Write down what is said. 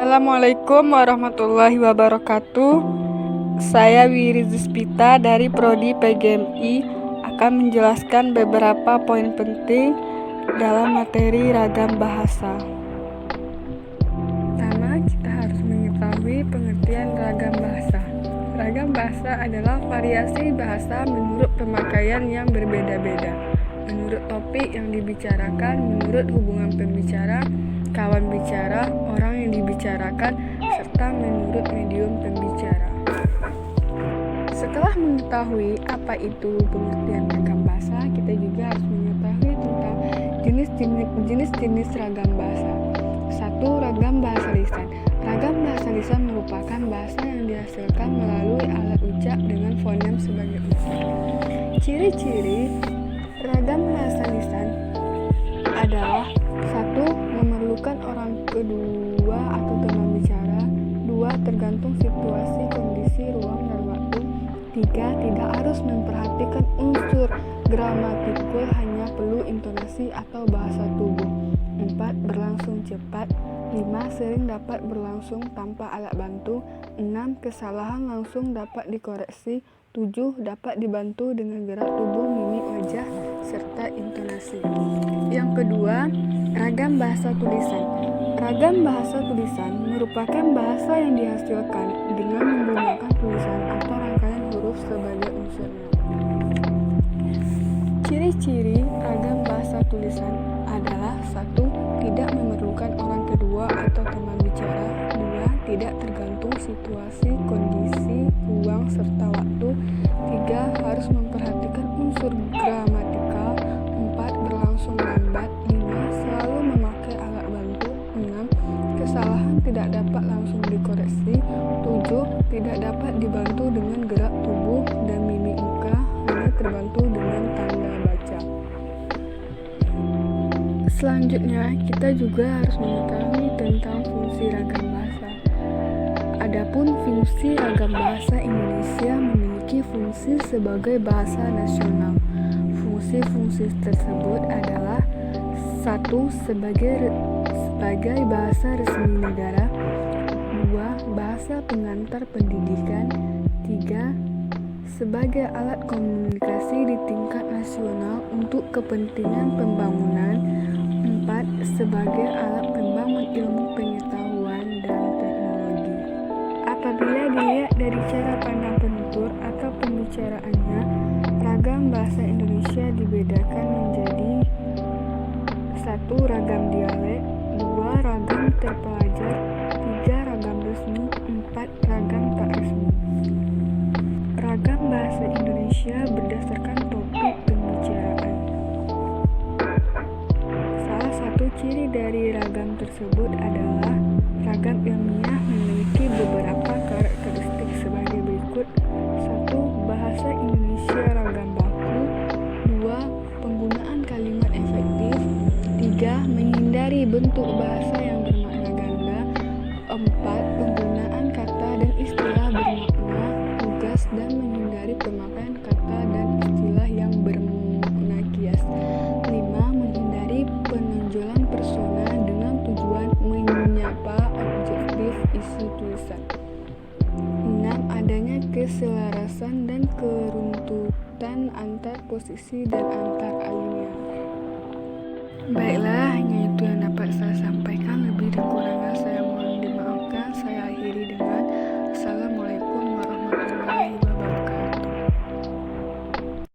Assalamualaikum warahmatullahi wabarakatuh. Saya Wirizispita dari Prodi PGMI akan menjelaskan beberapa poin penting dalam materi ragam bahasa. Pertama, kita harus mengetahui pengertian ragam bahasa. Ragam bahasa adalah variasi bahasa menurut pemakaian yang berbeda-beda, menurut topik yang dibicarakan, menurut hubungan pembicara, kawan bicara, orang yang dibicarakan, serta menurut medium pembicara. Setelah mengetahui apa itu pengertian ragam bahasa, kita juga harus mengetahui tentang jenis-jenis ragam bahasa. 1. Ragam bahasa lisan. Ragam bahasa lisan merupakan bahasa yang dihasilkan melalui alat ucap dengan fonem sebagai unsur. Ciri-ciri ragam bahasa lisan adalah: 1. Memerlukan orang kedua atau teman bicara. 2. Tergantung situasi, kondisi, ruang, dan waktu. 3. Tidak harus memperhatikan unsur gramatikul, hanya perlu intonasi atau bahasa tubuh. 4. Berlangsung cepat. 5. Sering dapat berlangsung tanpa alat bantu. 6. Kesalahan langsung dapat dikoreksi. 7. Dapat dibantu dengan gerak tubuh, mimik wajah, serta intonasi. Yang kedua, ragam bahasa tulisan. Ragam bahasa tulisan merupakan bahasa yang dihasilkan dengan menggunakan tulisan atau rangkaian huruf sebagai unsurnya. Ciri-ciri ragam bahasa tulisan adalah: 1. Tidak memerlukan orang kedua atau teman bicara. 2. Tidak tergantung situasi, kondisi, ruang, serta waktu. 3. Harus memperhatikan unsur gramatikal. 4. Berlangsung lambat. 5. Selalu memakai alat bantu. 6. Kesalahan tidak dapat langsung dikoreksi. 7. Tidak dapat dibantu dengan gerak tubuh dan mimik muka, hanya terbantu dengan tanda baca. Selanjutnya, kita juga harus mengetahui tentang fungsi ragam bahasa. Adapun fungsi ragam bahasa Indonesia memiliki fungsi sebagai bahasa nasional. Fungsi-fungsi tersebut adalah: 1. Sebagai bahasa resmi negara. 2. Bahasa pengantar pendidikan. 3. Sebagai alat komunikasi di tingkat nasional untuk kepentingan pembangunan. 4. Sebagai alat pembangun ilmu pengetahuan dan teknologi. Apabila dilihat dari cara pandang penutur atau pembicaraannya, ragam bahasa Indonesia dibedakan menjadi: 1. Ragam dialek. 2. Ragam terpelajar. 3. Ragam resmi. 4. Ragam tak resmi. Ragam bahasa Indonesia berdasarkan topik pembicaraan. Salah satu ciri dari ragam tersebut adalah ragam ilmiah memiliki beberapa karakteristik sebagai berikut: 1. Bahasa Indonesia ragam baku. 2. Penggunaan kalimat efektif. 3. Menghindari bentuk bahasa yang bermakna ganda. 4. Penggunaan kata dan istilah bermakna tugas dan menghindari pemakaian kata dan istilah yang bermakna kias. 5. Menghindari penonjolan persona dengan tujuan menyapa objektif isi tulisan. 6. Adanya keselarasan dan keruntutan antar posisi dan antar alinea. Baiklah, hanya itu yang dapat saya sampaikan. Lebih dan kurangnya saya